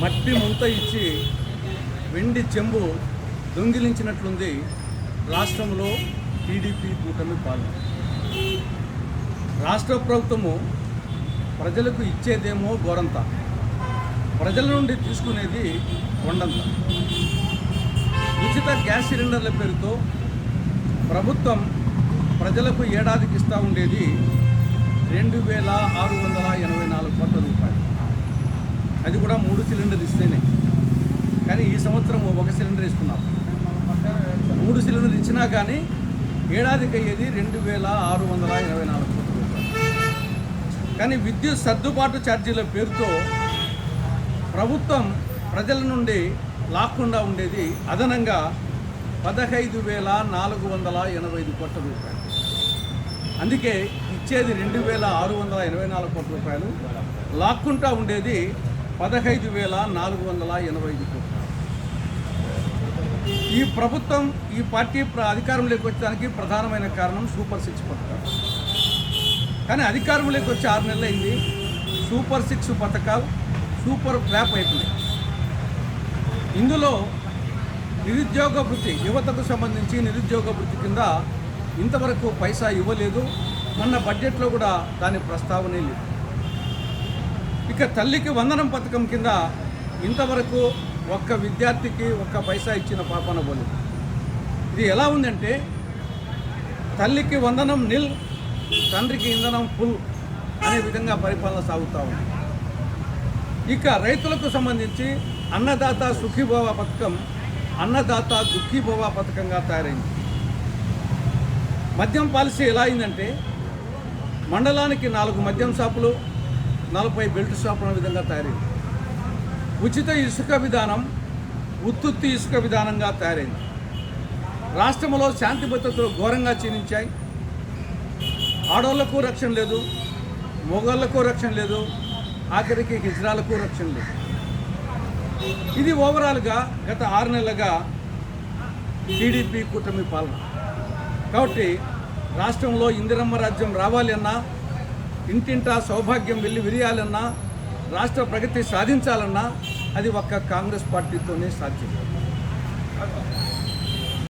మట్టి ముంత ఇచ్చి వెండి చెంబు దొంగిలించినట్లుంది రాష్ట్రంలో టీడీపీ కూటమి పాలన. రాష్ట్ర ప్రభుత్వము ప్రజలకు ఇచ్చేదేమో గోరంత, ప్రజల నుండి తీసుకునేది కొండంత. ఉచిత గ్యాస్ సిలిండర్ల పేరుతో ప్రభుత్వం ప్రజలకు ఏడాదికి ఇస్తూ ఉండేది 2,684 కోట్ల రూపాయలు. అది కూడా 3 సిలిండర్లు ఇస్తేనే. కానీ ఈ సంవత్సరం 1 సిలిండర్ ఇస్తున్నారు. 3 సిలిండర్లు ఇచ్చినా కానీ ఏడాదికి అయ్యేది 2,624 కోట్ల రూపాయలు. కానీ విద్యుత్ సర్దుబాటు ఛార్జీల పేరుతో ప్రభుత్వం ప్రజల నుండి లాక్కుండా ఉండేది అదనంగా 15,485 కోట్ల రూపాయలు. అందుకే ఇచ్చేది 2,684 కోట్ల రూపాయలు, లాక్కుంటా ఉండేది 15,485 కోట్లు. ఈ ప్రభుత్వం, ఈ పార్టీ అధికారంలోకి వచ్చడానికి ప్రధానమైన కారణం సూపర్ 6 పథకాలు. కానీ అధికారంలోకి వచ్చి 6 నెలలు అయింది. సూపర్ 6 పథకాలు సూపర్ ఫ్లాప్ అయిపోయింది. ఇందులో నిరుద్యోగ వృత్తి, యువతకు సంబంధించి నిరుద్యోగ వృత్తి కింద ఇంతవరకు పైసా ఇవ్వలేదు. మొన్న బడ్జెట్లో కూడా దాని ప్రస్తావనే లేదు. ఇక తల్లికి వందనం పథకం కింద ఇంతవరకు ఒక్క విద్యార్థికి ఒక్క పైసా ఇచ్చిన పాపన పోలేదు. ఇది ఎలా ఉందంటే తల్లికి వందనం నిల్, తండ్రికి ఇంధనం ఫుల్ అనే విధంగా పరిపాలన సాగుతూ ఉంది. ఇక రైతులకు సంబంధించి అన్నదాత సుఖీభవ పథకం అన్నదాత దుఃఖీభవ పథకంగా తయారైంది. మద్యం పాలసీ ఎలా అయిందంటే మండలానికి 4 మద్యం షాపులు, 40 బెల్ట్ షాపుల విధంగా తయారైంది. ఉచిత ఇసుక విధానం ఉత్తుత్తి ఇసుక విధానంగా తయారైంది. రాష్ట్రంలో శాంతి భద్రతలు ఘోరంగా క్షీణించాయి. ఆడవాళ్లకు రక్షణ లేదు, మొగోళ్లకు రక్షణ లేదు, ఆఖరికి హిజ్రాలకు రక్షణ లేదు. ఇది ఓవరాల్గా గత 6 నెలలుగా టీడీపీ కూటమి పాలన. కాబట్టి రాష్ట్రంలో ఇందిరమ్మ రాజ్యం రావాలి అన్నా, ఇంటింటా సౌభాగ్యం వెళ్ళి విరియాలన్నా, రాష్ట్ర ప్రగతి సాధించాలన్నా అది ఒక్క కాంగ్రెస్ పార్టీతోనే సాధ్యం.